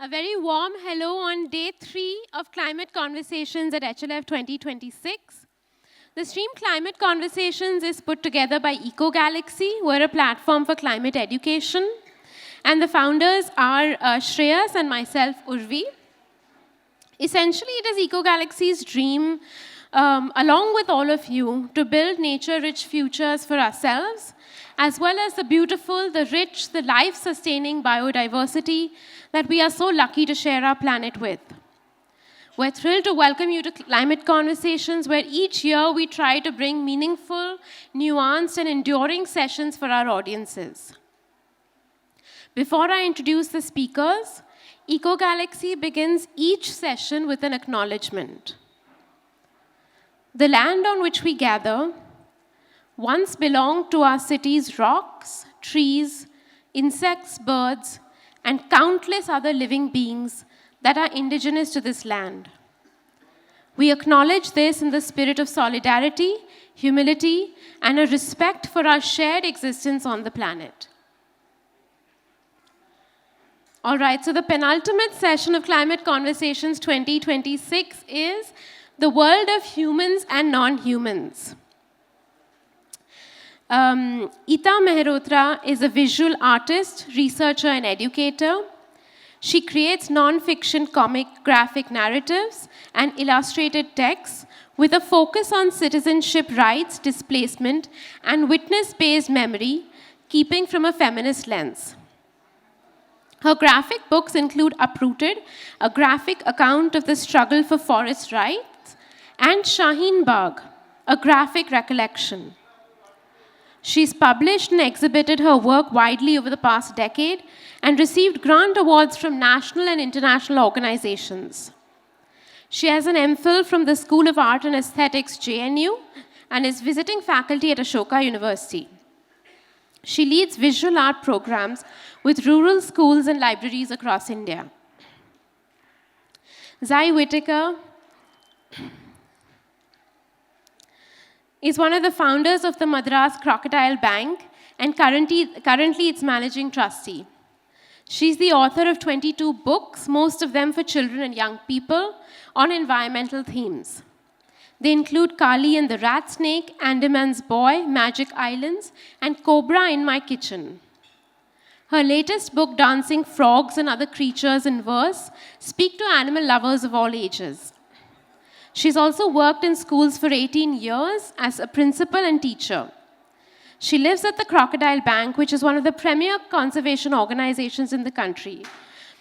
A very warm hello on day 3 of Climate Conversations at HLF 2026. The stream Climate Conversations is put together by EkoGalaxy. We're a platform for climate education. And the founders are Shreyas and myself, Urvi. Essentially, it is EkoGalaxy's dream, along with all of you, to build nature-rich futures for ourselves, as well as the beautiful, the rich, the life-sustaining biodiversity that we are so lucky to share our planet with. We're thrilled to welcome you to Climate Conversations, where each year we try to bring meaningful, nuanced, and enduring sessions for our audiences. Before I introduce the speakers, EkoGalaxy begins each session with an acknowledgement. The land on which we gather once belonged to our city's rocks, trees, insects, birds, and countless other living beings that are indigenous to this land. We acknowledge this in the spirit of solidarity, humility, and a respect for our shared existence on the planet. All right, so the penultimate session of Climate Conversations 2026 is the world of humans and non-humans. Mehrotra is a visual artist, researcher, and educator. She creates non-fiction comic graphic narratives and illustrated texts with a focus on citizenship rights, displacement, and witness-based memory, keeping from a feminist lens. Her graphic books include Uprooted, a graphic account of the struggle for forest rights, and Shaheen Bagh, a graphic recollection. She's published and exhibited her work widely over the past decade and received grant awards from national and international organizations. She has an MPhil from the School of Art and Aesthetics, JNU, and is visiting faculty at Ashoka University. She leads visual art programs with rural schools and libraries across India. Whitaker is one of the founders of the Madras Crocodile Bank and currently its managing trustee. She's the author of 22 books, most of them for children and young people, on environmental themes. They include Kali and the Rat Snake, Andaman's Boy, Magic Islands, and Cobra in My Kitchen. Her latest book, Dancing Frogs and Other Creatures in Verse, speak to animal lovers of all ages. She's also worked in schools for 18 years as a principal and teacher. She lives at the Crocodile Bank, which is one of the premier conservation organizations in the country.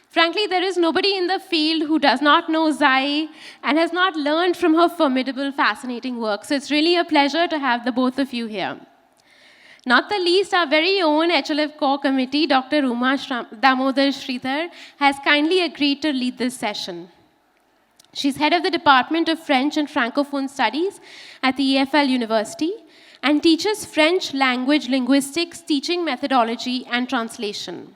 Frankly, there is nobody in the field who does not know Zai and has not learned from her formidable, fascinating work. So it's really a pleasure to have the both of you here. Not the least, our very own HLF core committee, Dr. Damodar Sridhar, has kindly agreed to lead this session. She's head of the Department of French and Francophone Studies at the EFL University and teaches French language, linguistics, teaching methodology, and translation.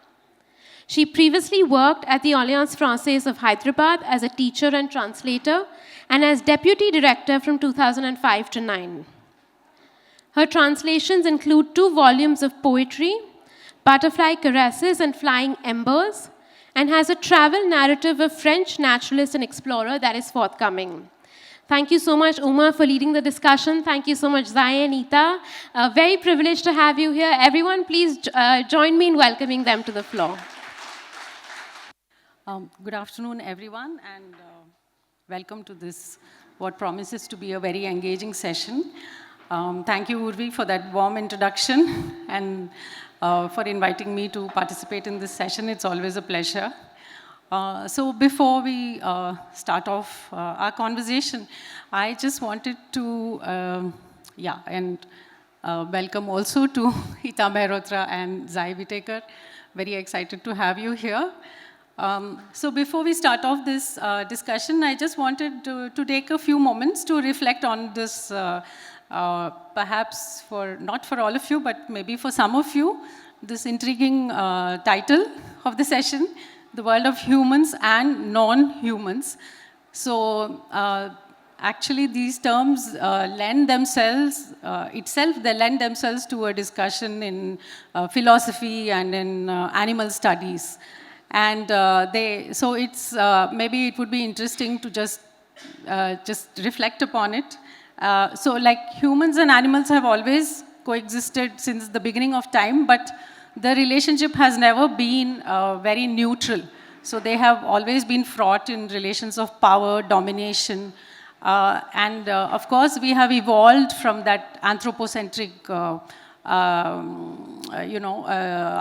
She previously worked at the Alliance Française of Hyderabad as a teacher and translator and as deputy director from 2005 to 9. Her translations include 2 volumes of poetry, Butterfly Caresses and Flying Embers, and has a travel narrative of French naturalist and explorer that is forthcoming. Thank you so much, Uma, for leading the discussion. Thank you so much, Zai and Ita. Very privileged to have you here. Everyone, please join me in welcoming them to the floor. Good afternoon, everyone, and welcome to this, what promises to be a very engaging session. Thank you, Urvi, for that warm introduction and for inviting me to participate in this session. It's always a pleasure. So before we start off our conversation, I just wanted to, welcome also to Mehrotra and Zai Whitaker. Very excited to have you here. So before we start off this discussion, I just wanted to take a few moments to reflect on this, perhaps not for all of you, but maybe for some of you, this intriguing title of the session, The World of Humans and Non-Humans. So actually these terms lend themselves to a discussion in philosophy and in animal studies. And so it's, maybe it would be interesting to just reflect upon it. So like humans and animals have always coexisted since the beginning of time, but the relationship has never been very neutral. So they have always been fraught in relations of power, domination, and of course we have evolved from that anthropocentric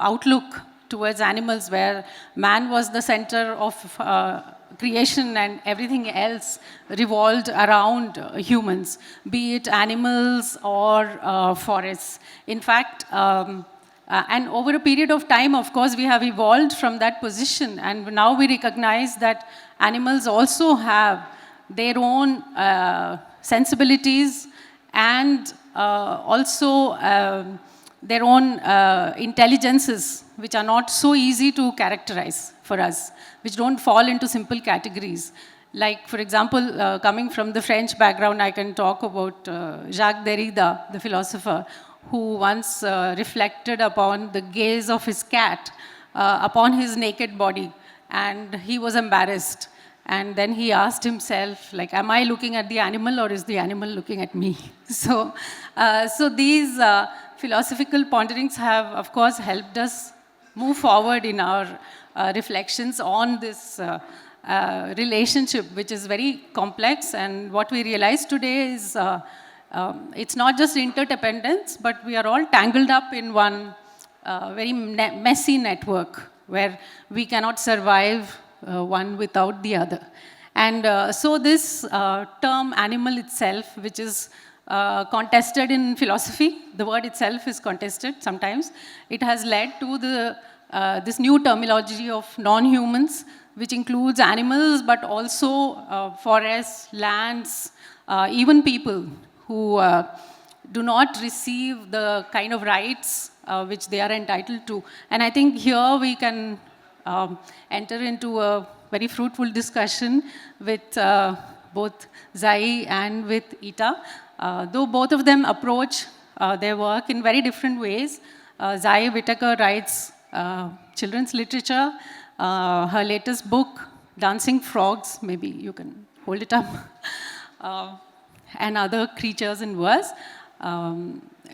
outlook towards animals, where man was the center of creation and everything else revolved around humans, be it animals or forests. In fact, and over a period of time, of course, we have evolved from that position, and now we recognize that animals also have their own sensibilities and also their own intelligences, which are not so easy to characterize for us, which don't fall into simple categories. Like, for example, coming from the French background, I can talk about Jacques Derrida, the philosopher, who once reflected upon the gaze of his cat upon his naked body, and he was embarrassed. And then he asked himself, like, am I looking at the animal, or is the animal looking at me? So these philosophical ponderings have, of course, helped us move forward in our reflections on this relationship, which is very complex. And what we realize today is it's not just interdependence, but we are all tangled up in one very messy network where we cannot survive one without the other. And so this term animal itself, which is contested in philosophy, the word itself is contested sometimes, it has led to this new terminology of non-humans, which includes animals, but also forests, lands, even people who do not receive the kind of rights which they are entitled to. And I think here we can enter into a very fruitful discussion with both Zai and with Ita. Though both of them approach their work in very different ways. Zai Whitaker writes children's literature. Her latest book, Dancing Frogs, maybe you can hold it up, and Other Creatures in Verse.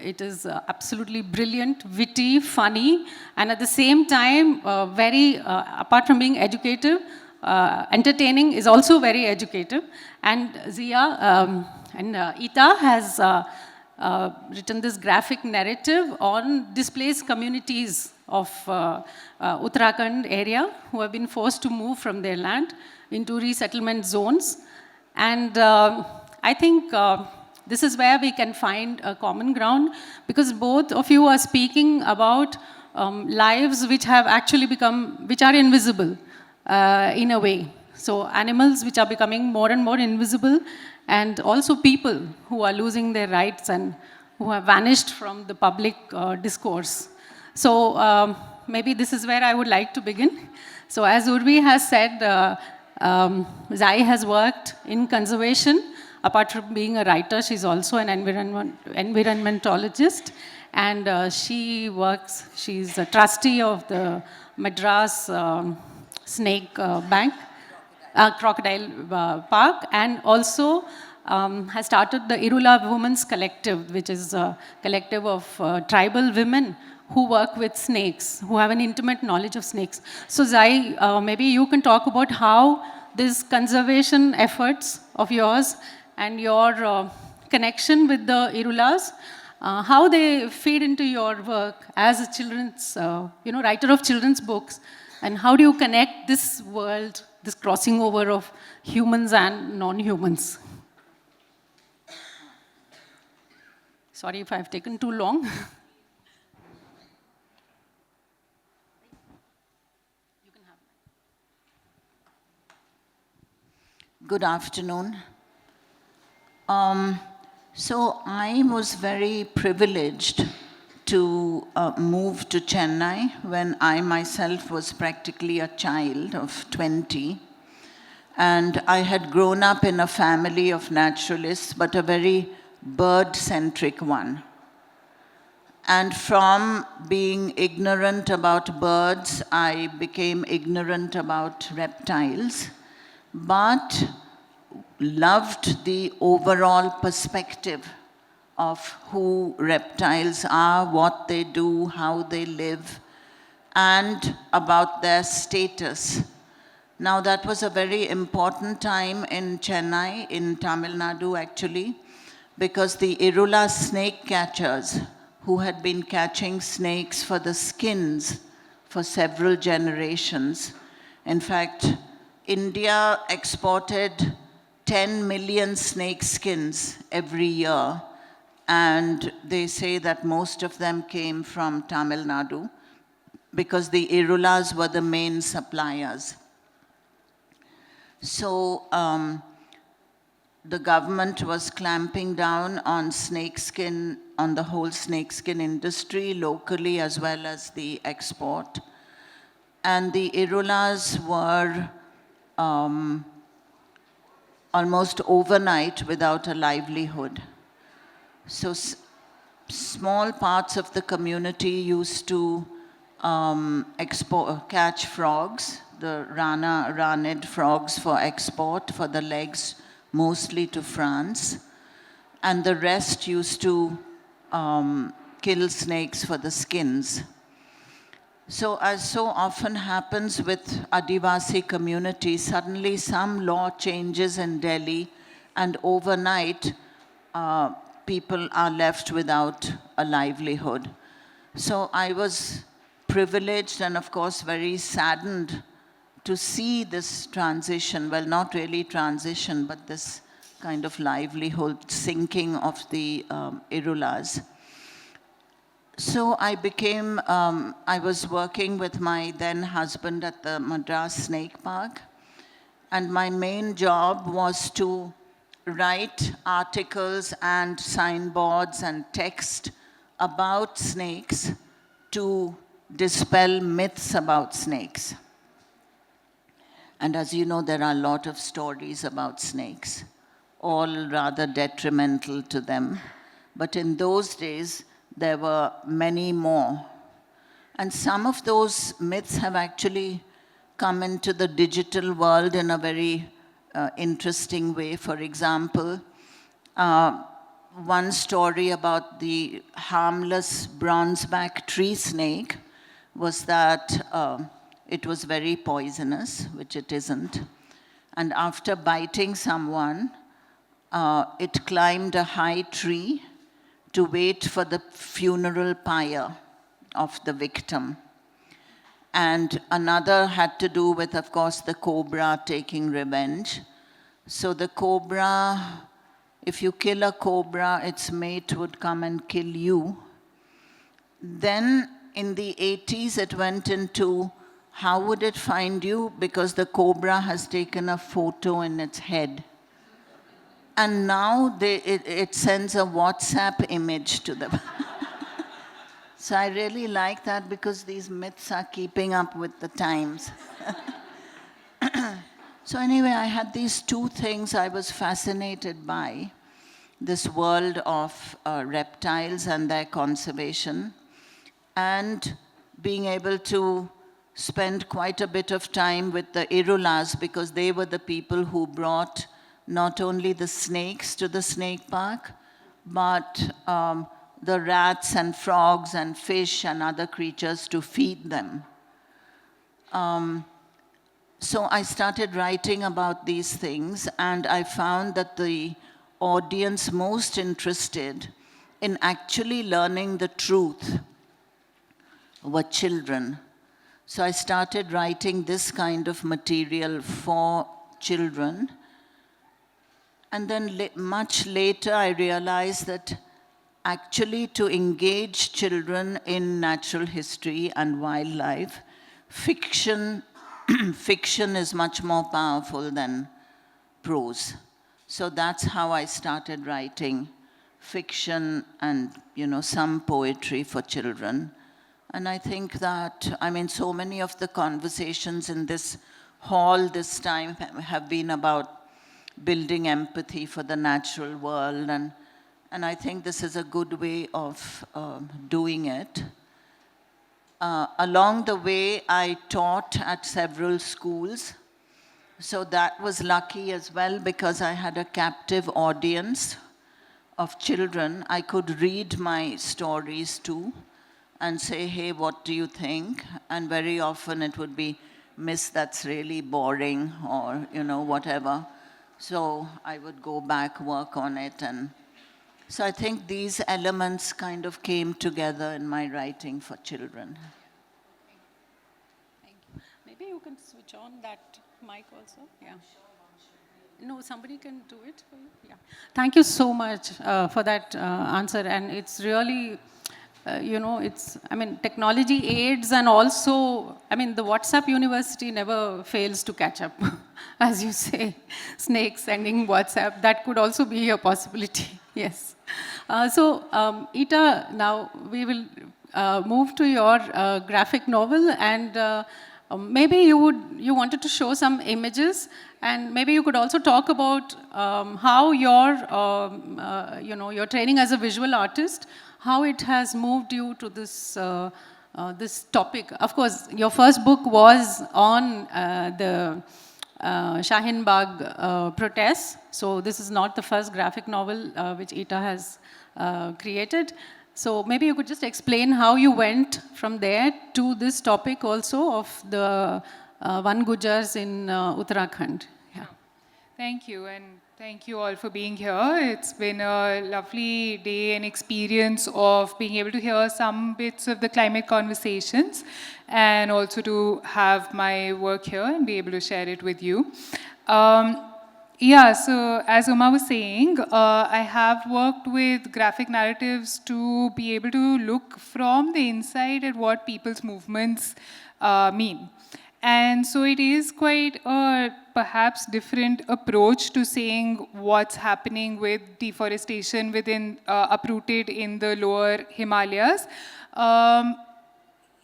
It is absolutely brilliant, witty, funny, and at the same time, very, apart from being educative, entertaining is also very educative. And Zia and Ita has written this graphic narrative on displaced communities of Uttarakhand area who have been forced to move from their land into resettlement zones. And I think this is where we can find a common ground, because both of you are speaking about lives which have actually become, which are invisible in a way. So animals which are becoming more and more invisible, and also people who are losing their rights and who have vanished from the public discourse. So maybe this is where I would like to begin. So as Urvi has said, Zai has worked in conservation. Apart from being a writer, she's also an environmentologist. And she's a trustee of the Madras Snake Bank, Crocodile Park, and also has started the Irula Women's Collective, which is a collective of tribal women who work with snakes, who have an intimate knowledge of snakes. So Zai, maybe you can talk about how these conservation efforts of yours and your connection with the Irulas, how they feed into your work as a children's, writer of children's books, and how do you connect this world, this crossing over of humans and non-humans? Sorry if I've taken too long. Good afternoon. So I was very privileged to move to Chennai when I myself was practically a child of 20. And I had grown up in a family of naturalists, but a very bird-centric one. And from being ignorant about birds, I became ignorant about reptiles, but loved the overall perspective of who reptiles are, what they do, how they live, and about their status. Now, that was a very important time in Chennai, in Tamil Nadu actually, because the Irula snake catchers, who had been catching snakes for the skins for several generations. In fact, India exported 10 million snake skins every year, and they say that most of them came from Tamil Nadu because the Irulas were the main suppliers. So the government was clamping down on snakeskin, on the whole snakeskin industry, locally as well as the export. And the Irulas were almost overnight without a livelihood. So small parts of the community used to catch frogs, the ranid frogs for export, for the legs, mostly to France. And the rest used to kill snakes for the skins. So as so often happens with Adivasi communities, suddenly some law changes in Delhi, and overnight people are left without a livelihood. So I was privileged and of course very saddened to see this transition, well, not really transition, but this kind of livelihood sinking of the Irulas. So I was working with my then husband at the Madras Snake Park, and my main job was to write articles and signboards and text about snakes to dispel myths about snakes. And as you know, there are a lot of stories about snakes, all rather detrimental to them. But in those days, there were many more. And some of those myths have actually come into the digital world in a very interesting way. For example, one story about the harmless bronzeback tree snake was that it was very poisonous, which it isn't. And after biting someone, it climbed a high tree to wait for the funeral pyre of the victim. And another had to do with, of course, the cobra taking revenge. So the cobra, if you kill a cobra, its mate would come and kill you. Then in the 80s, it went into how would it find you? Because the cobra has taken a photo in its head. And now it sends a WhatsApp image to them. So I really like that because these myths are keeping up with the times. So anyway, I had these two things I was fascinated by. This world of reptiles and their conservation, and being able to spend quite a bit of time with the Irulas because they were the people who brought not only the snakes to the snake park, but the rats and frogs and fish and other creatures to feed them. So I started writing about these things, and I found that the audience most interested in actually learning the truth were children. So I started writing this kind of material for children. And then much later, I realized that actually to engage children in natural history and wildlife, fiction is much more powerful than prose. So that's how I started writing fiction and, some poetry for children. And I think that, so many of the conversations in this hall this time have been about building empathy for the natural world and And I think this is a good way of doing it. Along the way, I taught at several schools. So that was lucky as well because I had a captive audience of children. I could read my stories to and say, hey, what do you think? And very often it would be, Miss, that's really boring, or, you know, whatever. So I would go back, work on it. And so I think these elements kind of came together in my writing for children. Thank you. Maybe you can switch on that mic also. Yeah. No, somebody can do it for you. Yeah. Thank you so much for that answer. And it's really, you know, technology aids, and also, the WhatsApp university never fails to catch up. As you say, snakes sending WhatsApp, that could also be a possibility. Yes. Ita, now we will move to your graphic novel, and maybe you wanted to show some images, and maybe you could also talk about how your training as a visual artist, how it has moved you to this this topic. Of course, your first book was on the Shaheen Bagh protests. So this is not the first graphic novel which Ita has created. So maybe you could just explain how you went from there to this topic also of the Van Gujars in Uttarakhand. Yeah. Thank you, and thank you all for being here. It's been a lovely day and experience of being able to hear some bits of the climate conversations, and also to have my work here and be able to share it with you. Yeah, so as Uma was saying, I have worked with graphic narratives to be able to look from the inside at what people's movements mean. And so it is quite a perhaps different approach to saying what's happening with deforestation within uprooted in the lower Himalayas.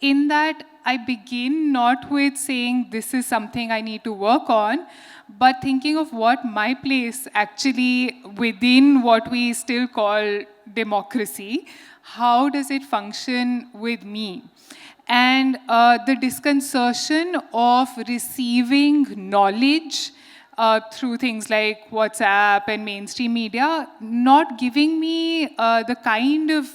In that, I begin not with saying this is something I need to work on, but thinking of what my place actually within what we still call democracy, how does it function with me? And the disconcertion of receiving knowledge through things like WhatsApp and mainstream media, not giving me the kind of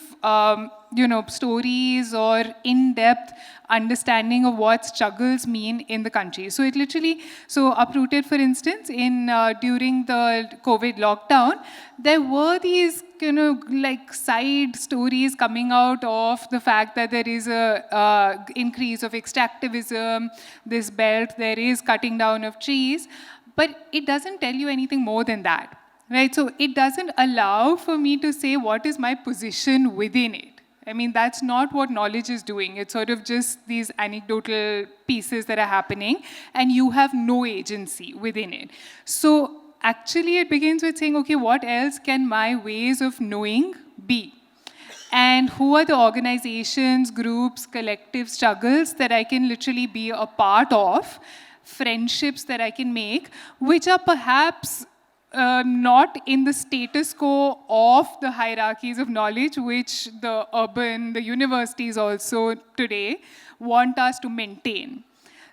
stories or in-depth understanding of what struggles mean in the country. So it literally, Uprooted, for instance, during the COVID lockdown, there were these side stories coming out of the fact that there is a increase of extractivism, this belt, there is cutting down of trees, but it doesn't tell you anything more than that, right? So it doesn't allow for me to say what is my position within it. I mean, that's not what knowledge is doing. It's sort of just these anecdotal pieces that are happening, and you have no agency within it. So actually, it begins with saying, okay, what else can my ways of knowing be? And who are the organizations, groups, collective struggles that I can literally be a part of, friendships that I can make, which are perhaps not in the status quo of the hierarchies of knowledge, which the universities also today want us to maintain.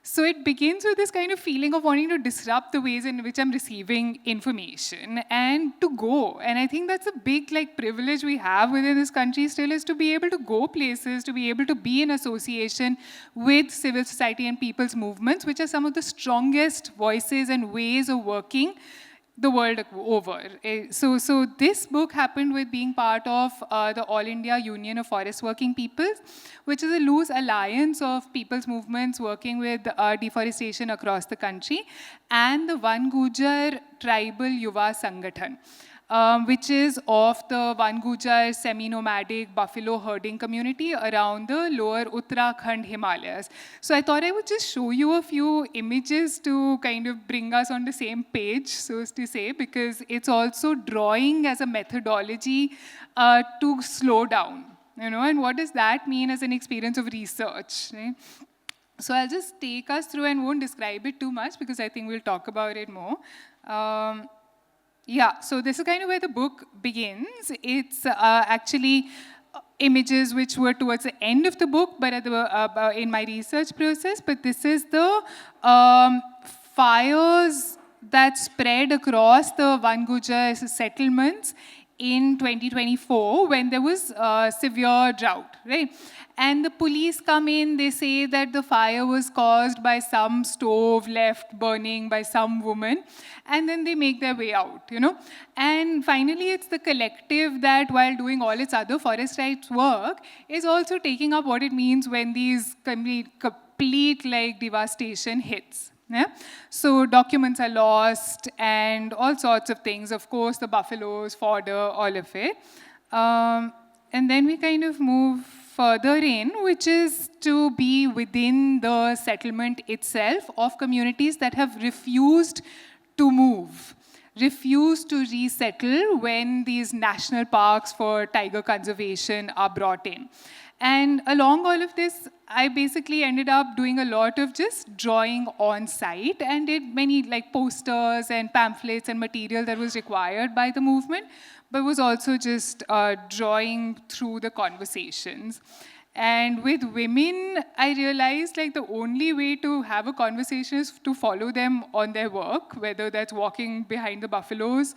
So it begins with this kind of feeling of wanting to disrupt the ways in which I'm receiving information and to go. And I think that's a big privilege we have within this country still, is to be able to go places, to be able to be in association with civil society and people's movements, which are some of the strongest voices and ways of working the world over. So this book happened with being part of the All India Union of Forest Working Peoples, which is a loose alliance of people's movements working with deforestation across the country, and the Van Gujar Tribal Yuva Sangathan, which is of the Van Gujar semi-nomadic buffalo herding community around the lower Uttarakhand Himalayas. So I thought I would just show you a few images to kind of bring us on the same page, so as to say, because it's also drawing as a methodology to slow down, and what does that mean as an experience of research, right? So I'll just take us through and won't describe it too much because I think we'll talk about it more. Yeah, so this is kind of where the book begins. It's actually images which were towards the end of the book, but in my research process. But this is the fires that spread across the Van Gujar settlements in 2024 when there was severe drought, right? And the police come in, they say that the fire was caused by some stove left burning by some woman, and then they make their way out, you know. And finally, it's the collective that, while doing all its other forest rights work, is also taking up what it means when these complete like devastation hits. Yeah? So documents are lost and all sorts of things. Of course, the buffaloes, fodder, all of it. And then we kind of move further in, which is to be within the settlement itself of communities that have refused to move, refused to resettle when these national parks for tiger conservation are brought in. And along all of this, I basically ended up doing a lot of just drawing on site and did many like posters and pamphlets and material that was required by the movement, but was also just drawing through the conversations. And with women, I realized like the only way to have a conversation is to follow them on their work, whether that's walking behind the buffaloes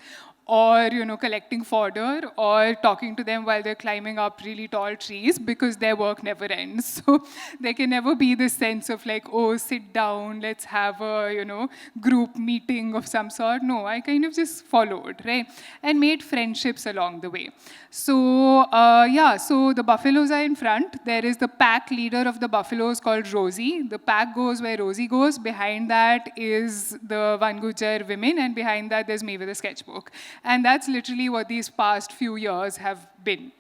or, you know, collecting fodder or talking to them while they're climbing up really tall trees, because their work never ends. So there can never be this sense of like, oh, sit down, let's have a, you know, group meeting of some sort. No, I kind of just followed, right? And made friendships along the way. So yeah, so the buffaloes are in front. There is the pack leader of the buffaloes called Rosie. The pack goes where Rosie goes. Behind that is the Van Gujar women, and behind that there's me with a sketchbook. And that's literally what these past few years have been.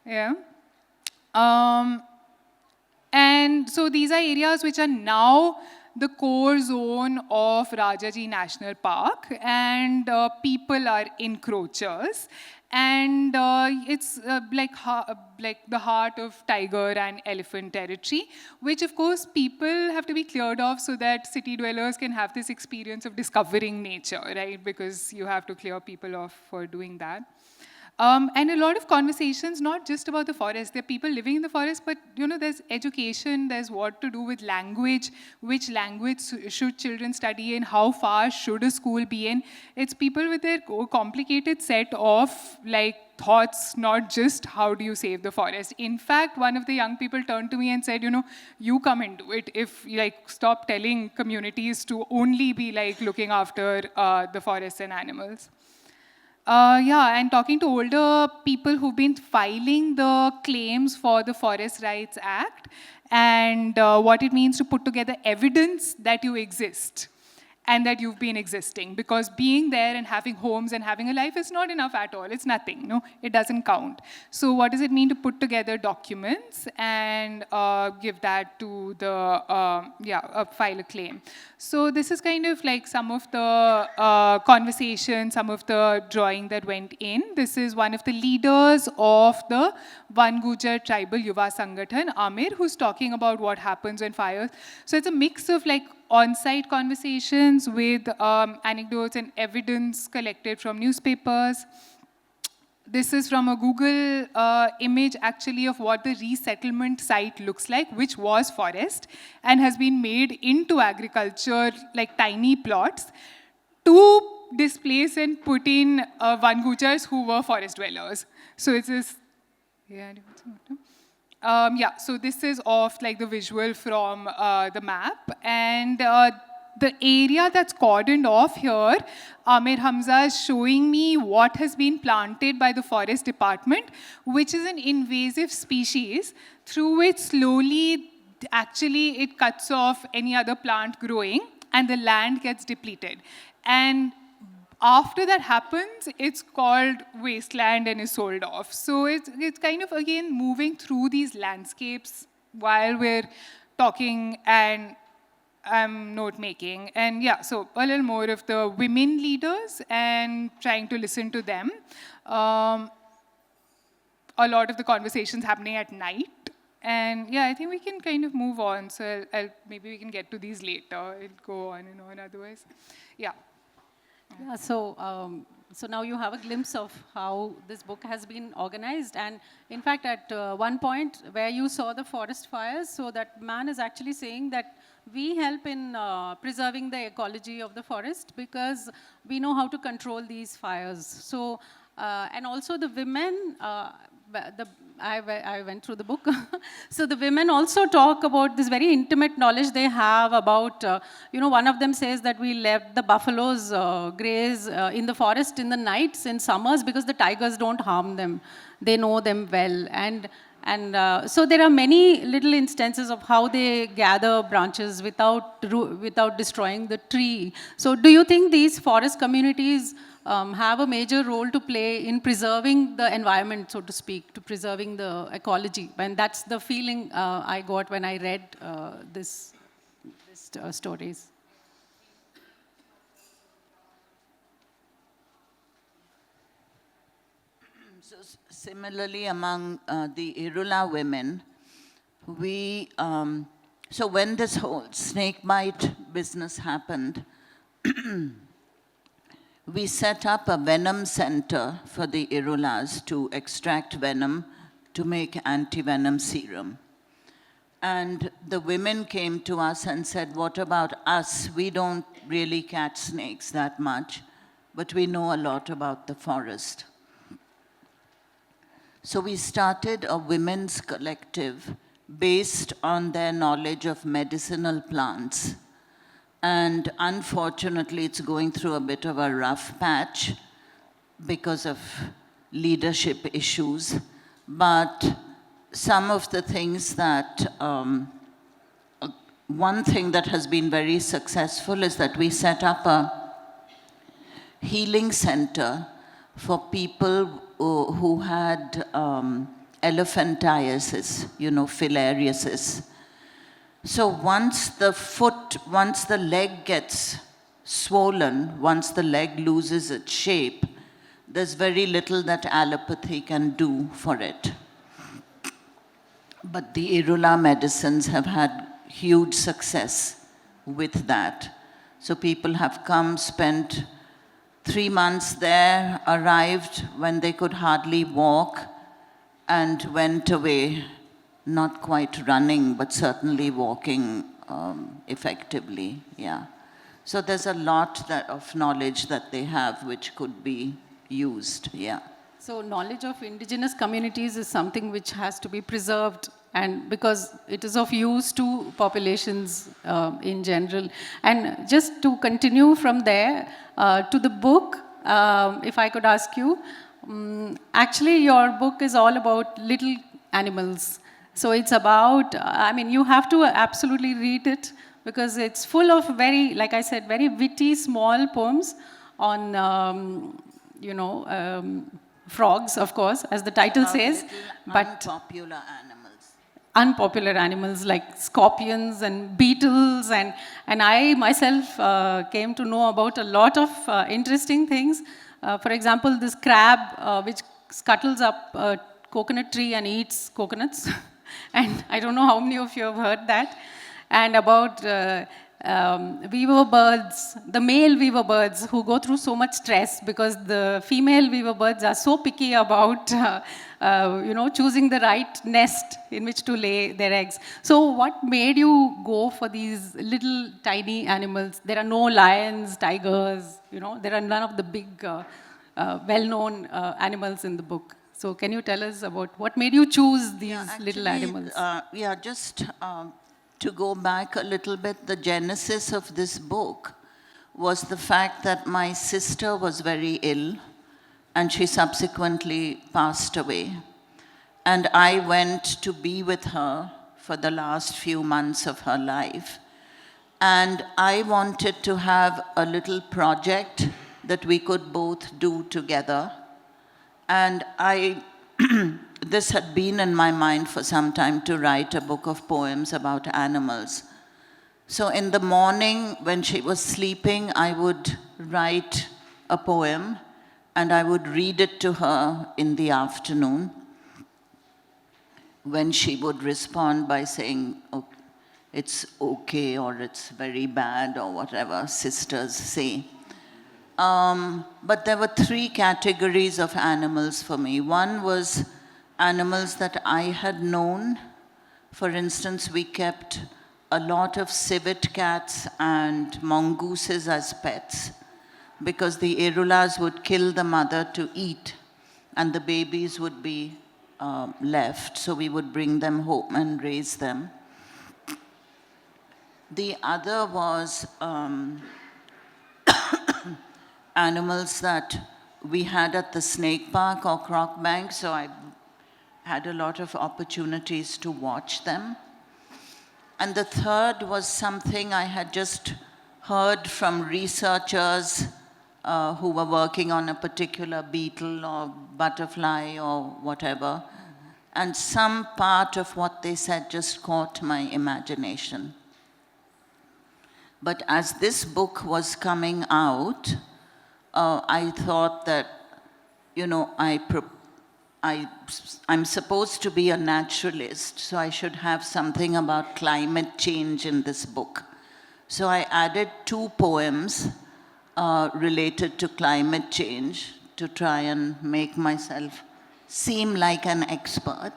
Yeah. And so these are areas which are now the core zone of Rajaji National Park, and people are encroachers. And it's like the heart of tiger and elephant territory, which of course people have to be cleared of so that city dwellers can have this experience of discovering nature, right? Because you have to clear people off for doing that. And a lot of conversations, not just about the forest. There are people living in the forest, but you know, there's education, there's what to do with language, which language should children study in, how far should a school be in. It's people with their complicated set of like thoughts, not just how do you save the forest. In fact, one of the young people turned to me and said, you know, you come and do it. If like stop telling communities to only be like looking after the forests and animals. Yeah, and talking to older people who've been filing the claims for the Forest Rights Act and what it means to put together evidence that you exist and that you've been existing. Because being there and having homes and having a life is not enough at all. It's nothing, no? It doesn't count. So what does it mean to put together documents and give that to the, file a claim? So this is kind of like some of the conversation, some of the drawing that went in. This is one of the leaders of the Van Gujar Tribal Yuva Sangathan, Amir, who's talking about what happens when fires. So it's a mix of like on-site conversations with anecdotes and evidence collected from newspapers. This is from a Google image actually of what the resettlement site looks like, which was forest and has been made into agriculture, like tiny plots, to displace and put in Van Gujars who were forest dwellers. So it's this, so this is of like the visual from the map, and the area that's cordoned off here, Amir Hamza is showing me what has been planted by the forest department, which is an invasive species through which slowly, actually, it cuts off any other plant growing and the land gets depleted. And after that happens, it's called wasteland and is sold off. So it's kind of, again, moving through these landscapes while we're talking and note-making. And yeah, so a little more of the women leaders and trying to listen to them. A lot of the conversations happening at night. And yeah, I think we can kind of move on. So maybe we can get to these later. It'll go on and on otherwise. Yeah. Yeah, so So now you have a glimpse of how this book has been organized. And in fact, at one point where you saw the forest fires, so that man is actually saying that we help in preserving the ecology of the forest because we know how to control these fires. So, and also the women, I went through the book. So the women also talk about this very intimate knowledge they have about, one of them says that we left the buffaloes graze in the forest in the nights in summers because the tigers don't harm them. They know them well. And so there are many little instances of how they gather branches without destroying the tree. So do you think these forest communities have a major role to play in preserving the environment, so to speak, to preserving the ecology? And that's the feeling I got when I read these stories. So similarly, among the Irula women, so when this whole snake bite business happened, we set up a venom center for the Irulas to extract venom to make anti-venom serum. And the women came to us and said, what about us? We don't really catch snakes that much, but we know a lot about the forest. So we started a women's collective based on their knowledge of medicinal plants. And unfortunately, it's going through a bit of a rough patch because of leadership issues. But some of the things that, one thing that has been very successful is that we set up a healing center for people who had elephantiasis, filariasis. So once the leg gets swollen, once the leg loses its shape, there's very little that allopathy can do for it. But the Irula medicines have had huge success with that. So people have come, spent 3 months there, arrived when they could hardly walk, and went away, not quite running, but certainly walking effectively, yeah. So there's a lot of knowledge that they have which could be used, yeah. So knowledge of indigenous communities is something which has to be preserved, and because it is of use to populations in general. And just to continue from there, to the book, if I could ask you, actually your book is all about little animals. So it's about, you have to absolutely read it because it's full of very, like I said, very witty small poems on, frogs, of course, as the title says, but unpopular animals like scorpions and beetles, and I myself came to know about a lot of interesting things. For example, this crab which scuttles up a coconut tree and eats coconuts. And I don't know how many of you have heard that. And about weaver birds, the male weaver birds who go through so much stress because the female weaver birds are so picky about choosing the right nest in which to lay their eggs. So what made you go for these little tiny animals? There are no lions, tigers, there are none of the big well-known animals in the book. So can you tell us about what made you choose these little animals? Just to go back a little bit, the genesis of this book was the fact that my sister was very ill and she subsequently passed away. And I went to be with her for the last few months of her life. And I wanted to have a little project that we could both do together. And this had been in my mind for some time to write a book of poems about animals. So in the morning when she was sleeping, I would write a poem and I would read it to her in the afternoon when she would respond by saying, oh, it's okay or it's very bad or whatever sisters say. But there were 3 categories of animals for me. One was animals that I had known. For instance, we kept a lot of civet cats and mongooses as pets because the erulas would kill the mother to eat and the babies would be left. So we would bring them home and raise them. The other was animals that we had at the snake park or croc bank, so I had a lot of opportunities to watch them. And the third was something I had just heard from researchers who were working on a particular beetle or butterfly or whatever. And some part of what they said just caught my imagination. But as this book was coming out, I thought that, you know, I'm supposed to be a naturalist, so I should have something about climate change in this book. So I added 2 poems related to climate change to try and make myself seem like an expert.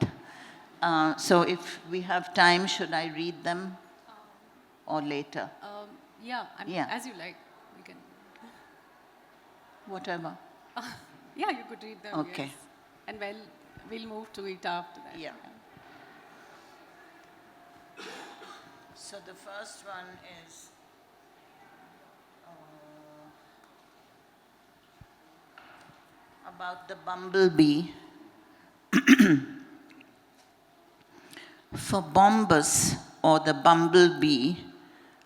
So if we have time, should I read them or later? Yeah, as you like. We can. Whatever. Yeah, you could read them. Okay. Yes. And we'll move to it after that. Yeah. So the first one is about the bumblebee. For Bombus, or the bumblebee,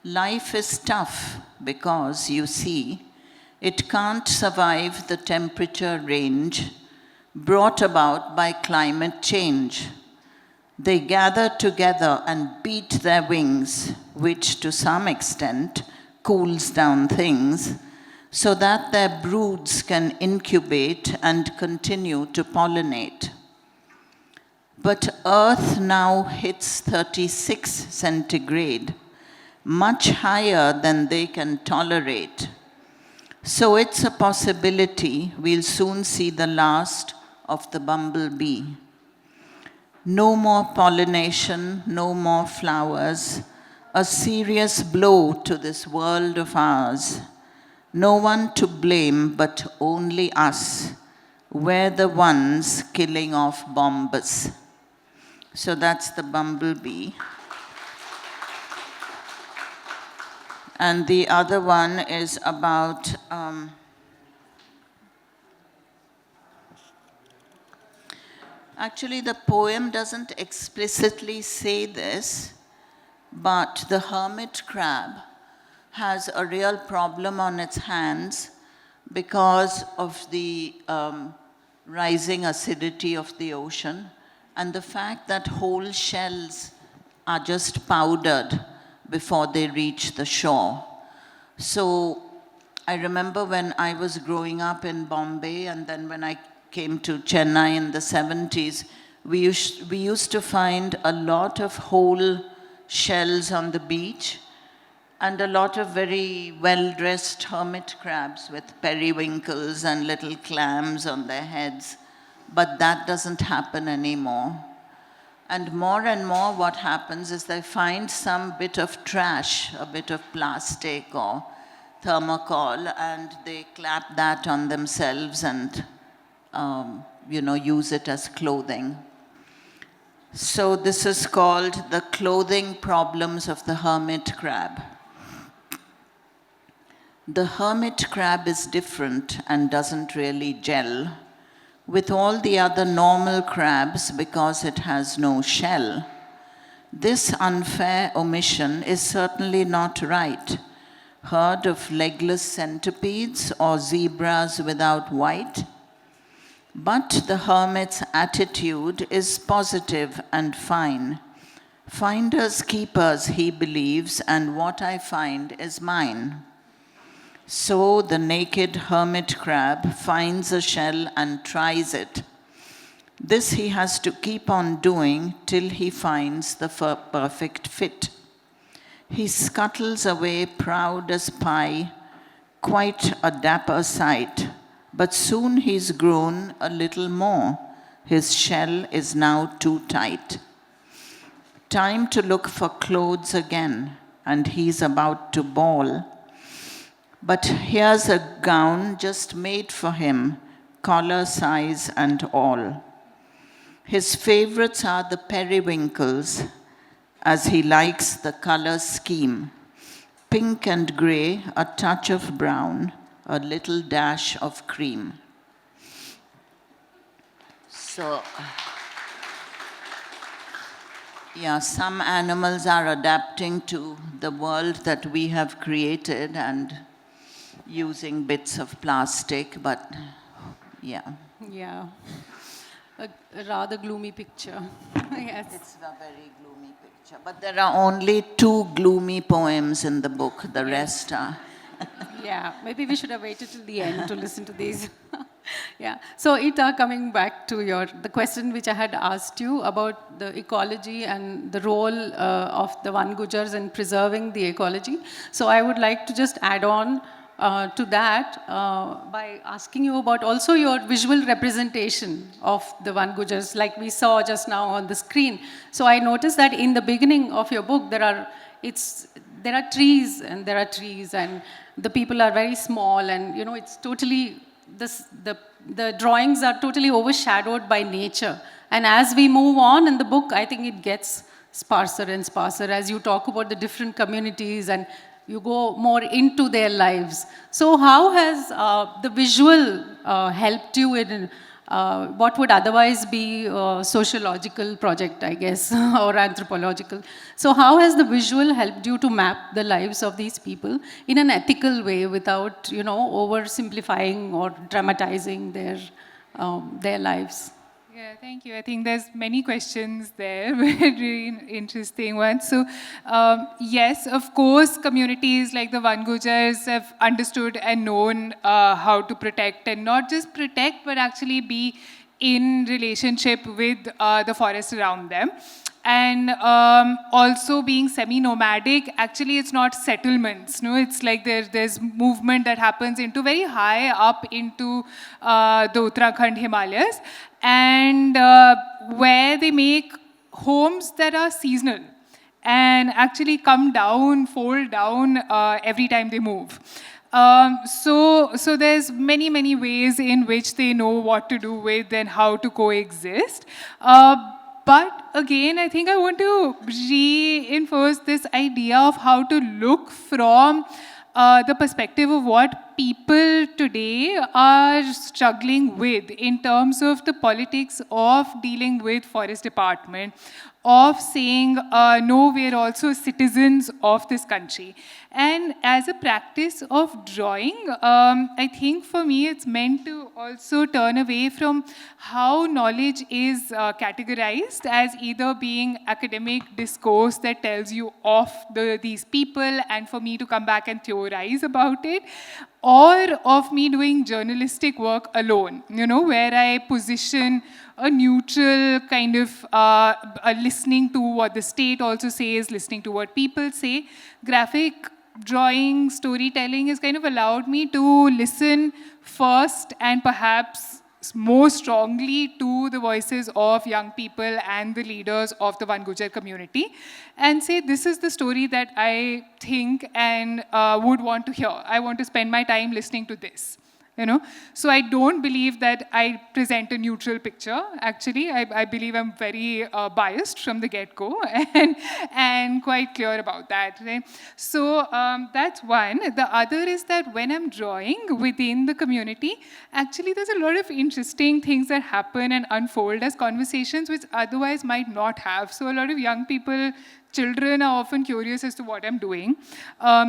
life is tough because, you see, it can't survive the temperature range brought about by climate change. They gather together and beat their wings, which to some extent cools down things, so that their broods can incubate and continue to pollinate. But Earth now hits 36 centigrade, much higher than they can tolerate. So it's a possibility we'll soon see the last of the bumblebee. No more pollination, no more flowers, a serious blow to this world of ours. No one to blame but only us. We're the ones killing off Bombus. So that's the bumblebee. And the other one is about actually the poem doesn't explicitly say this, but the hermit crab has a real problem on its hands because of the rising acidity of the ocean and the fact that whole shells are just powdered before they reach the shore. So I remember when I was growing up in Bombay and then when I came to Chennai in the 70s, we used to find a lot of whole shells on the beach and a lot of very well-dressed hermit crabs with periwinkles and little clams on their heads. But that doesn't happen anymore. And more what happens is they find some bit of trash, a bit of plastic or thermocol, and they clap that on themselves and use it as clothing. So this is called The Clothing Problems of the Hermit Crab. The hermit crab is different and doesn't really gel with all the other normal crabs because it has no shell. This unfair omission is certainly not right. Heard of legless centipedes or zebras without white? But the hermit's attitude is positive and fine. Finders keepers, he believes, and what I find is mine. So the naked hermit crab finds a shell and tries it. This he has to keep on doing till he finds the perfect fit. He scuttles away proud as pie, quite a dapper sight, but soon he's grown a little more. His shell is now too tight. Time to look for clothes again, and he's about to bawl. But here's a gown just made for him, collar size and all. His favorites are the periwinkles, as he likes the color scheme. Pink and gray, a touch of brown, a little dash of cream. So, yeah, some animals are adapting to the world that we have created and using bits of plastic, but yeah. Yeah. A rather gloomy picture. Yes. It's a very gloomy picture. But there are only 2 gloomy poems in the book. The rest are. Yeah, maybe we should have waited till the end to listen to these. Yeah. So, Ita, coming back to the question which I had asked you about the ecology and the role of the Van Gujars in preserving the ecology. So, I would like to just add on to that by asking you about also your visual representation of the Van Gujars, like we saw just now on the screen. So I noticed that in the beginning of your book, there are trees and the people are very small, and you know it's totally the drawings are totally overshadowed by nature. And as we move on in the book, I think it gets sparser and sparser as you talk about the different communities and you go more into their lives. So how has the visual helped you in what would otherwise be a sociological project, I guess, or anthropological? So how has the visual helped you to map the lives of these people in an ethical way without, you know, oversimplifying or dramatizing their lives? Yeah, thank you. I think there's many questions there, very interesting ones. So, yes, of course, communities like the Van Gujars have understood and known how to protect, and not just protect, but actually be in relationship with the forest around them. And also being semi-nomadic, actually it's not settlements, no? It's like there's movement that happens into very high up into the Uttarakhand Himalayas, and where they make homes that are seasonal and actually come down, fold down every time they move. So there's many ways in which they know what to do with and how to coexist. But again, I think I want to reinforce this idea of how to look from the perspective of what people today are struggling with in terms of the politics of dealing with forest department, of saying, no, we're also citizens of this country. And as a practice of drawing, I think for me it's meant to also turn away from how knowledge is categorized as either being academic discourse that tells you of these people and for me to come back and theorize about it, or of me doing journalistic work alone, you know, where I position a neutral kind of listening to what the state also says, listening to what people say. Graphic drawing, storytelling has kind of allowed me to listen first and perhaps more strongly to the voices of young people and the leaders of the Van Gujar community and say, this is the story that I think and would want to hear. I want to spend my time listening to this. You know? So I don't believe that I present a neutral picture. Actually, I believe I'm very biased from the get-go and quite clear about that. Right? So that's one. The other is that when I'm drawing within the community, actually there's a lot of interesting things that happen and unfold as conversations which otherwise might not have. So a lot of young people, children are often curious as to what I'm doing.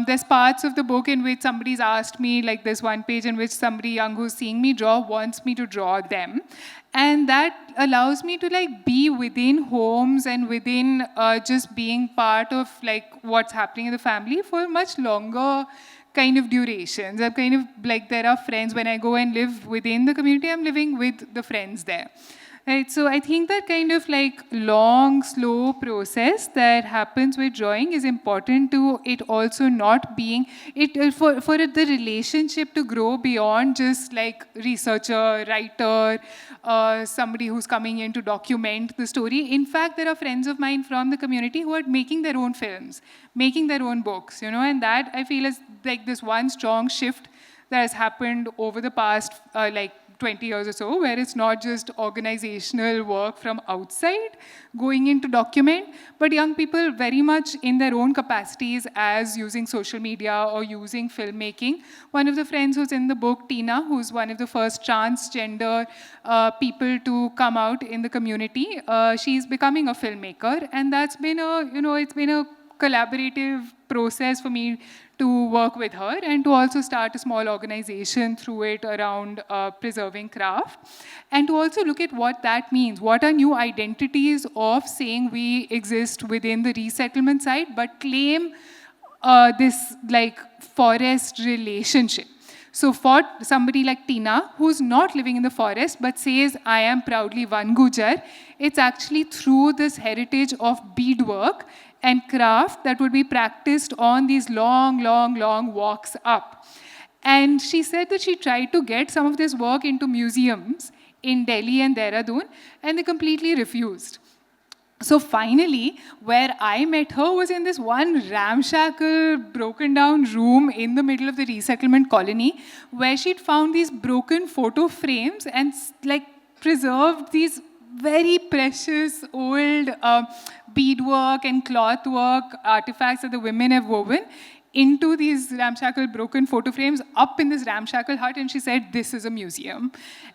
There's parts of the book in which somebody's asked me, like there's one page in which somebody young who's seeing me draw wants me to draw them. And that allows me to like be within homes and within just being part of like what's happening in the family for much longer kind of durations. I'm kind of like, there are friends, when I go and live within the community, I'm living with the friends there. Right, so I think that kind of like long, slow process that happens with drawing is important to it also not being, for the relationship to grow beyond just like researcher, writer, somebody who's coming in to document the story. In fact, there are friends of mine from the community who are making their own films, making their own books, and that I feel is like this one strong shift that has happened over the past like 20 years or so, where it's not just organizational work from outside going in to document, but young people very much in their own capacities as using social media or using filmmaking. One of the friends who's in the book, Tina, who's one of the first transgender people to come out in the community, she's becoming a filmmaker, and that's been it's been a collaborative process for me to work with her and to also start a small organization through it around preserving craft, and to also look at what that means. What are new identities of saying we exist within the resettlement side, but claim this like forest relationship. So for somebody like Tina, who's not living in the forest, but says, I am proudly one Gujar, it's actually through this heritage of beadwork and craft that would be practiced on these long, long, long walks up. And she said that she tried to get some of this work into museums in Delhi and Dehradun, and they completely refused. So finally, where I met her was in this one ramshackle, broken down room in the middle of the resettlement colony, where she'd found these broken photo frames and like preserved these very precious old beadwork and cloth work artifacts that the women have woven into these ramshackle broken photo frames up in this ramshackle hut, and she said, this is a museum.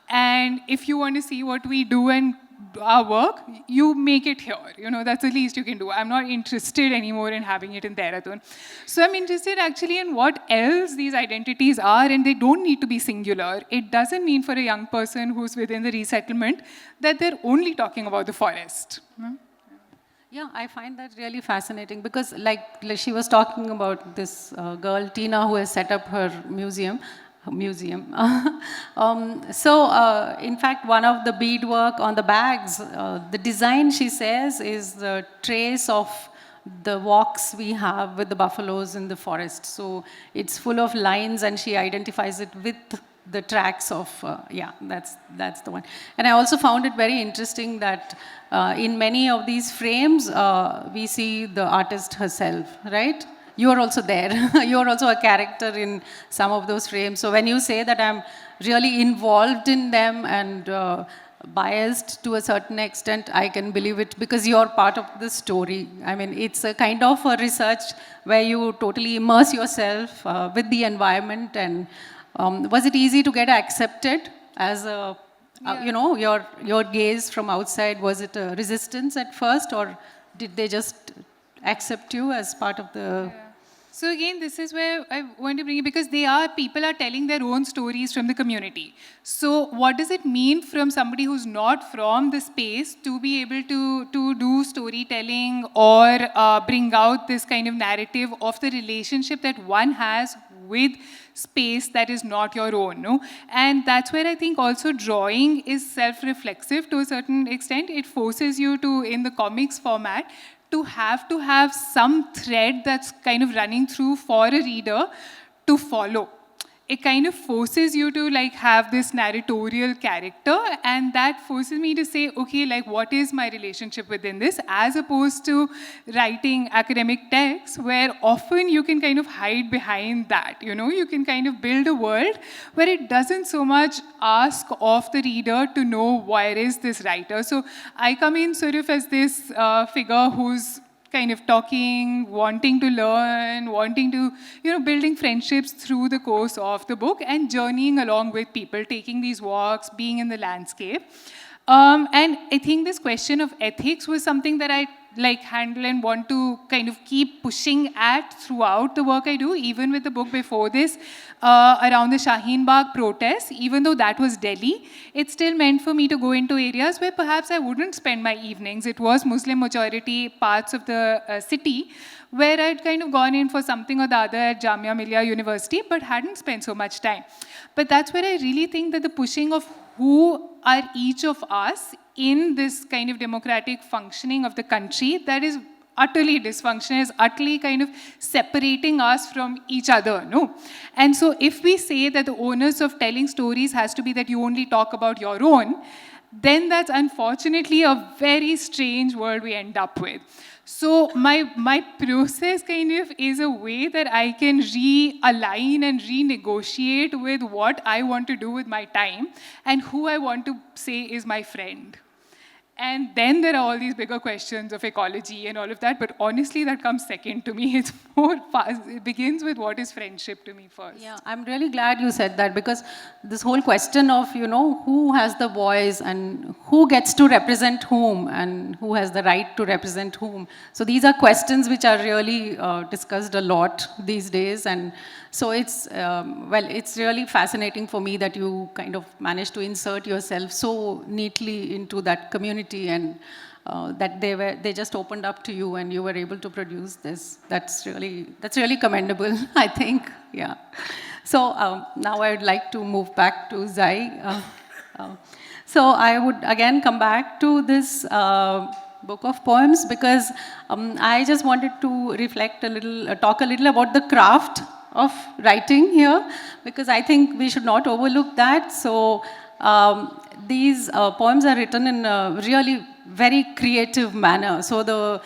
And if you want to see what we do and our work, you make it here. That's the least you can do. I'm not interested anymore in having it in Dehradun. So I'm interested actually in what else these identities are, and they don't need to be singular. It doesn't mean for a young person who's within the resettlement that they're only talking about the forest. Yeah, I find that really fascinating because like she was talking about this girl, Tina, who has set up her museum. In fact, one of the beadwork on the bags, the design, she says, is the trace of the walks we have with the buffaloes in the forest. So it's full of lines, and she identifies it with the tracks of, that's the one. And I also found it very interesting that in many of these frames, we see the artist herself, right? You are also there. You are also a character in some of those frames. So when you say that I'm really involved in them and biased to a certain extent, I can believe it because you're part of the story. I mean, it's a kind of a research where you totally immerse yourself with the environment. And was it easy to get accepted as a, your gaze from outside? Was it a resistance at first, or did they just accept you as part of the... Yeah. So again, this is where I want to bring it, because people are telling their own stories from the community. So what does it mean from somebody who's not from the space to be able to do storytelling or bring out this kind of narrative of the relationship that one has with space that is not your own, no? And that's where I think also drawing is self-reflexive to a certain extent. It forces you to, in the comics format, to have some thread that's kind of running through for a reader to follow. It kind of forces you to like have this narratorial character, and that forces me to say, okay, like what is my relationship within this, as opposed to writing academic texts where often you can kind of hide behind that, you can kind of build a world where it doesn't so much ask of the reader to know where is this writer. So I come in sort of as this figure who's kind of talking, wanting to learn, wanting to, building friendships through the course of the book and journeying along with people, taking these walks, being in the landscape. And I think this question of ethics was something that I handle and want to kind of keep pushing at throughout the work I do, even with the book before this, around the Shaheen Bagh protests. Even though that was Delhi, it still meant for me to go into areas where perhaps I wouldn't spend my evenings. It was Muslim majority parts of the city where I'd kind of gone in for something or the other at Jamia Millia University, but hadn't spent so much time. But that's where I really think that the pushing of who are each of us in this kind of democratic functioning of the country that is utterly dysfunctional, is utterly kind of separating us from each other, no? And so if we say that the onus of telling stories has to be that you only talk about your own, then that's unfortunately a very strange world we end up with. So my process kind of is a way that I can realign and renegotiate with what I want to do with my time and who I want to say is my friend. And then there are all these bigger questions of ecology and all of that, but honestly, that comes second to me. It's more fast. It begins with what is friendship to me first. Yeah, I'm really glad you said that, because this whole question of, who has the voice and who gets to represent whom and who has the right to represent whom. So these are questions which are really discussed a lot these days. And so it's, it's really fascinating for me that you kind of managed to insert yourself so neatly into that community, and that they just opened up to you and you were able to produce this. That's really commendable, I think. Yeah. So now I would like to move back to Zai. So I would again come back to this book of poems, because I just wanted to reflect a little, talk a little about the craft of writing here, because I think we should not overlook that. So these poems are written in a really very creative manner. So the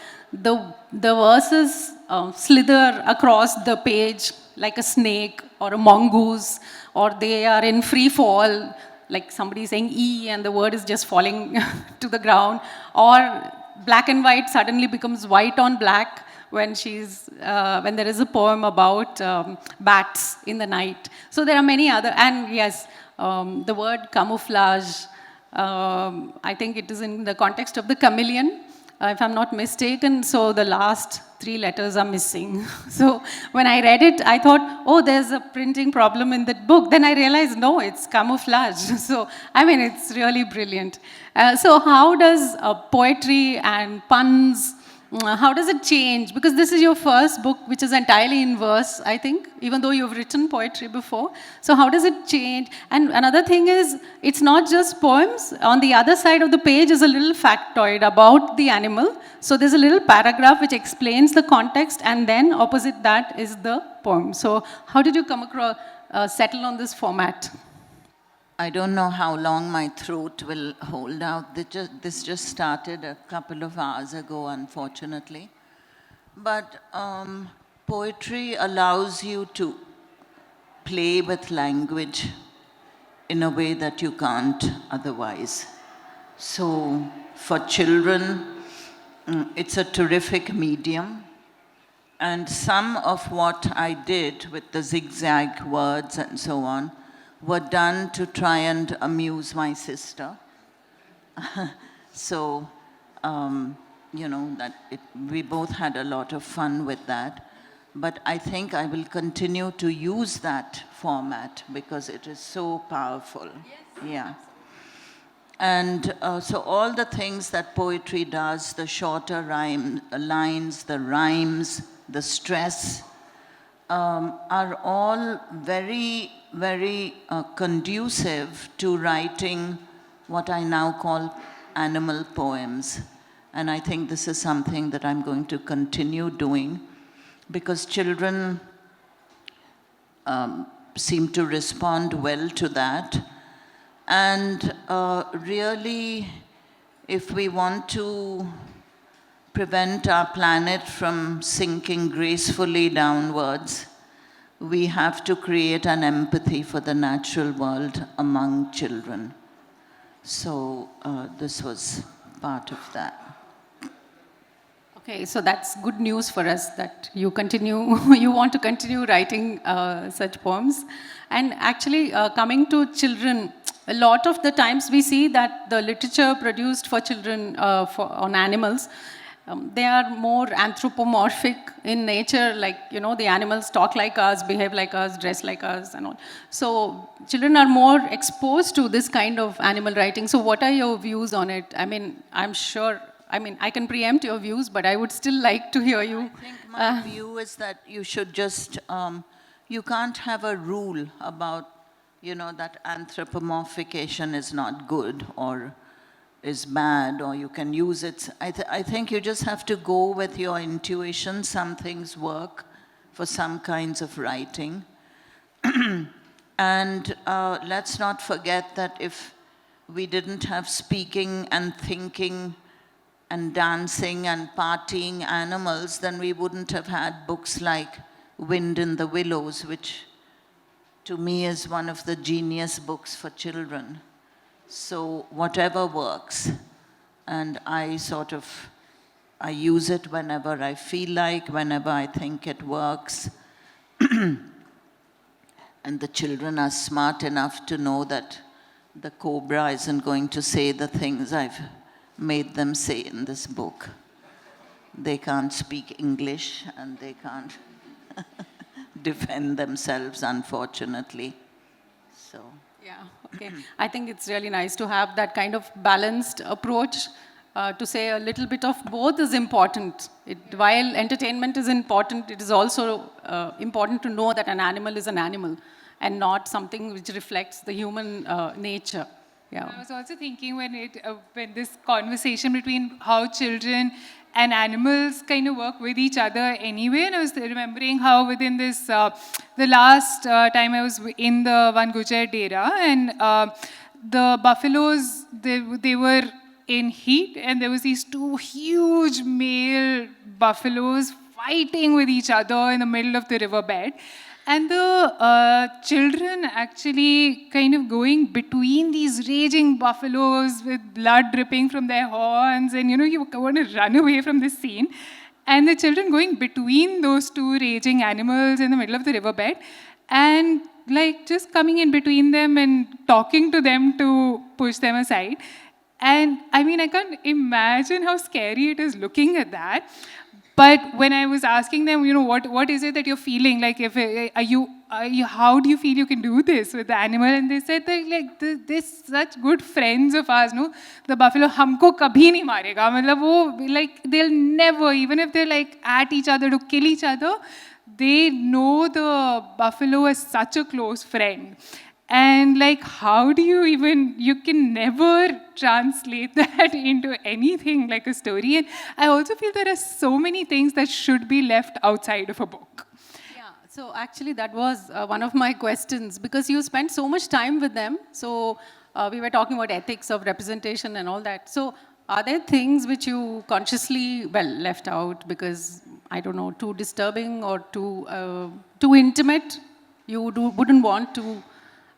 verses slither across the page like a snake or a mongoose, or they are in free fall, like somebody saying E and the word is just falling to the ground, or black and white suddenly becomes white on black when there is a poem about bats in the night. So there are many other, and yes, the word camouflage, I think it is in the context of the chameleon, if I'm not mistaken. So the last 3 letters are missing. So when I read it, I thought, oh, there's a printing problem in that book. Then I realized, no, it's camouflage. So, I mean, it's really brilliant. So how does poetry and puns, how does it change? Because this is your first book, which is entirely in verse, I think, even though you've written poetry before. So how does it change? And another thing is, it's not just poems. On the other side of the page is a little factoid about the animal. So there's a little paragraph which explains the context, and then opposite that is the poem. So how did you come across, settle on this format? I don't know how long my throat will hold out. This just started a couple of hours ago, unfortunately. But poetry allows you to play with language in a way that you can't otherwise. So for children, it's a terrific medium. And some of what I did with the zigzag words and so on were done to try and amuse my sister. So, we both had a lot of fun with that. But I think I will continue to use that format because it is so powerful. Yes. Yeah. And so all the things that poetry does, the shorter lines, the rhymes, the stress, are all very, very conducive to writing what I now call animal poems. And I think this is something that I'm going to continue doing, because children seem to respond well to that. And really, if we want to prevent our planet from sinking gracefully downwards, we have to create an empathy for the natural world among children. So this was part of that. Okay, so that's good news for us that you want to continue writing such poems. And actually, coming to children, a lot of the times we see that the literature produced for children on animals, they are more anthropomorphic in nature, like, the animals talk like us, behave like us, dress like us, and all. So children are more exposed to this kind of animal writing. So what are your views on it? I mean, I can preempt your views, but I would still like to hear you. I think my view is that you should just, you can't have a rule about, that anthropomorphication is not good, or is bad, or you can use it. I think you just have to go with your intuition. Some things work for some kinds of writing. And let's not forget that if we didn't have speaking and thinking and dancing and partying animals, then we wouldn't have had books like Wind in the Willows, which to me is one of the genius books for children. So whatever works. And I use it whenever I feel like, whenever I think it works. And the children are smart enough to know that the cobra isn't going to say the things I've made them say in this book. They can't speak English and they can't defend themselves, unfortunately. So. Yeah, okay. I think it's really nice to have that kind of balanced approach to say a little bit of both is important. While entertainment is important, it is also important to know that an animal is an animal and not something which reflects the human nature. Yeah. I was also thinking when this conversation between how children and animals kind of work with each other anyway, and I was remembering how within this, the last time I was in the Van Gujar Dera, and the buffaloes, they were in heat, and there was these two huge male buffaloes fighting with each other in the middle of the riverbed. And the children actually kind of going between these raging buffaloes with blood dripping from their horns, and you want to run away from this scene. And the children going between those two raging animals in the middle of the riverbed, and like just coming in between them and talking to them to push them aside. And I mean, I can't imagine how scary it is looking at that. But when I was asking them, what is it that you're feeling? Like, how do you feel you can do this with the animal? And they said that, like, this such good friends of ours, no? The buffalo, humko kabhi nahi marega. Matlab, wo, like, they'll never, even if they're like at each other to kill each other, they know the buffalo as such a close friend. And like, how do you can never translate that into anything like a story. And I also feel there are so many things that should be left outside of a book. Yeah, so actually that was one of my questions, because you spent so much time with them. So we were talking about ethics of representation and all that. So are there things which you consciously, left out because, I don't know, too disturbing or too intimate? You wouldn't want to.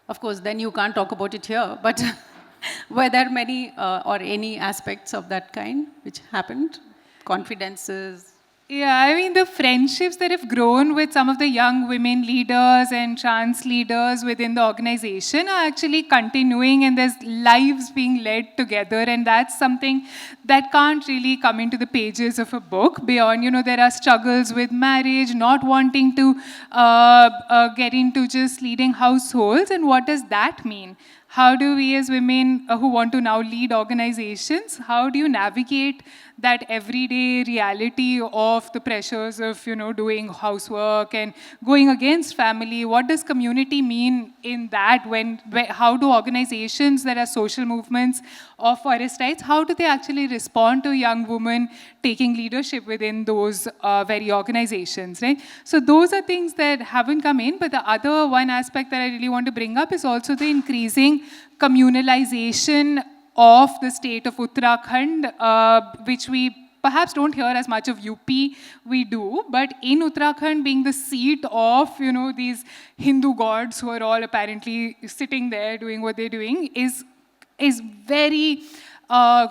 Of course, then you can't talk about it here, but were there many or any aspects of that kind which happened? Confidences? Yeah, I mean, the friendships that have grown with some of the young women leaders and trans leaders within the organization are actually continuing, and there's lives being led together, and that's something that can't really come into the pages of a book. Beyond, there are struggles with marriage, not wanting to get into just leading households, and what does that mean? How do we as women who want to now lead organizations, how do you navigate that everyday reality of the pressures of, doing housework and going against family? What does community mean in that? How do organizations that are social movements of forest rights, how do they actually respond to young women taking leadership within those very organizations, right? So those are things that haven't come in, but the other one aspect that I really want to bring up is also the increasing communalization of the state of Uttarakhand, which we perhaps don't hear as much of UP, we do, but in Uttarakhand being the seat of, these Hindu gods who are all apparently sitting there doing what they're doing is very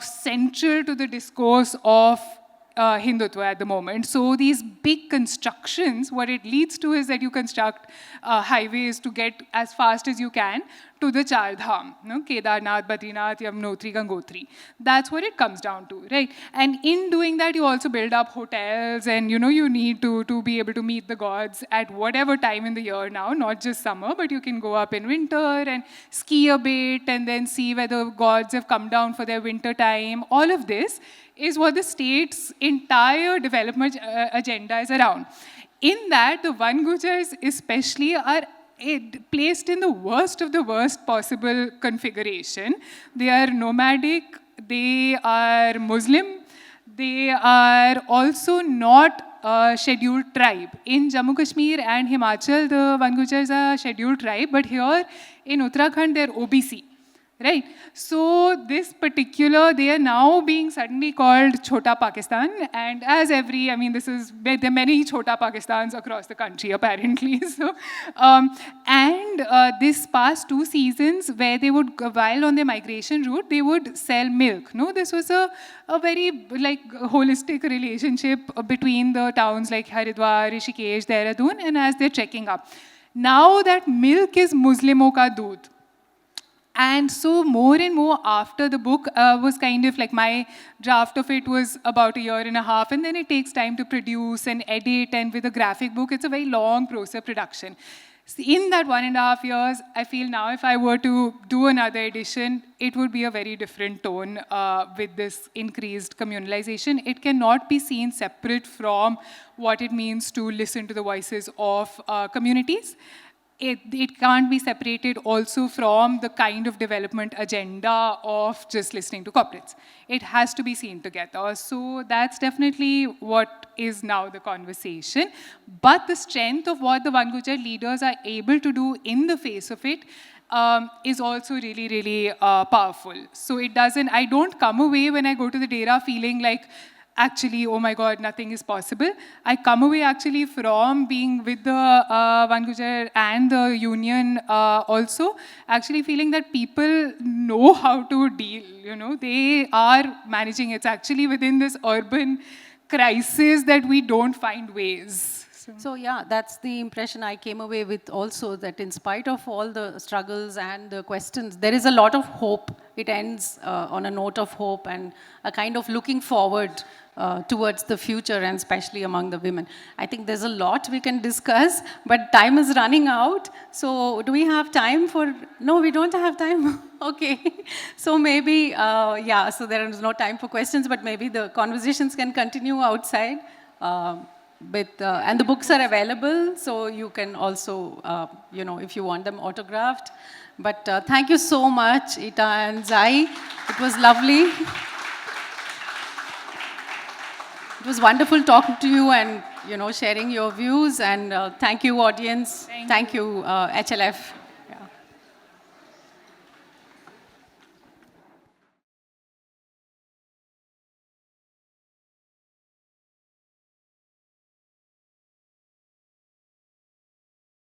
central to the discourse of Hindutva at the moment. So these big constructions, what it leads to is that you construct highways to get as fast as you can to the Char Dham, Kedarnath, Badrinath, Yamunotri, Gangotri. That's what it comes down to, right? And in doing that, you also build up hotels, and you need to be able to meet the gods at whatever time in the year now, not just summer, but you can go up in winter and ski a bit and then see whether gods have come down for their winter time. All of this is what the state's entire development agenda is around. In that, the Van Gujars especially are placed in the worst of the worst possible configuration. They are nomadic, they are Muslim, they are also not a scheduled tribe. In Jammu Kashmir and Himachal, the Vangujar are a scheduled tribe, but here in Uttarakhand, they're OBC. Right? So this particular, they are now being suddenly called Chota Pakistan. And as every, I mean, there are many Chota Pakistans across the country, apparently. So, this past 2 seasons, where they would, while on their migration route, they would sell milk. No, this was a very like holistic relationship between the towns like Haridwar, Rishikesh, Dehradun, and as they're trekking up. Now that milk is Muslimo ka doodh. And so more and more after the book was kind of like my draft of it was about a year and a half, and then it takes time to produce and edit, and with a graphic book, it's a very long process of production. So in that 1.5 years, I feel now if I were to do another edition, it would be a very different tone with this increased communalization. It cannot be seen separate from what it means to listen to the voices of communities. It can't be separated also from the kind of development agenda of just listening to corporates. It has to be seen together. So that's definitely what is now the conversation. But the strength of what the Vangujar leaders are able to do in the face of it is also really, really powerful. So I don't come away when I go to the Dera feeling like, actually, oh my God, nothing is possible. I come away actually from being with the Vangujar and the union also, actually feeling that people know how to deal, they are managing. It's actually within this urban crisis that we don't find ways. So yeah, that's the impression I came away with also, that in spite of all the struggles and the questions, there is a lot of hope. It ends on a note of hope and a kind of looking forward towards the future, and especially among the women. I think there's a lot we can discuss, but time is running out. So do we have time for, no, we don't have time. Okay. So maybe, so there is no time for questions, but maybe the conversations can continue outside. And the books are available, so you can also, if you want them autographed. But thank you so much, Ita and Zai. It was lovely. It was wonderful talking to you and, sharing your views. And thank you, audience. Thank you, HLF.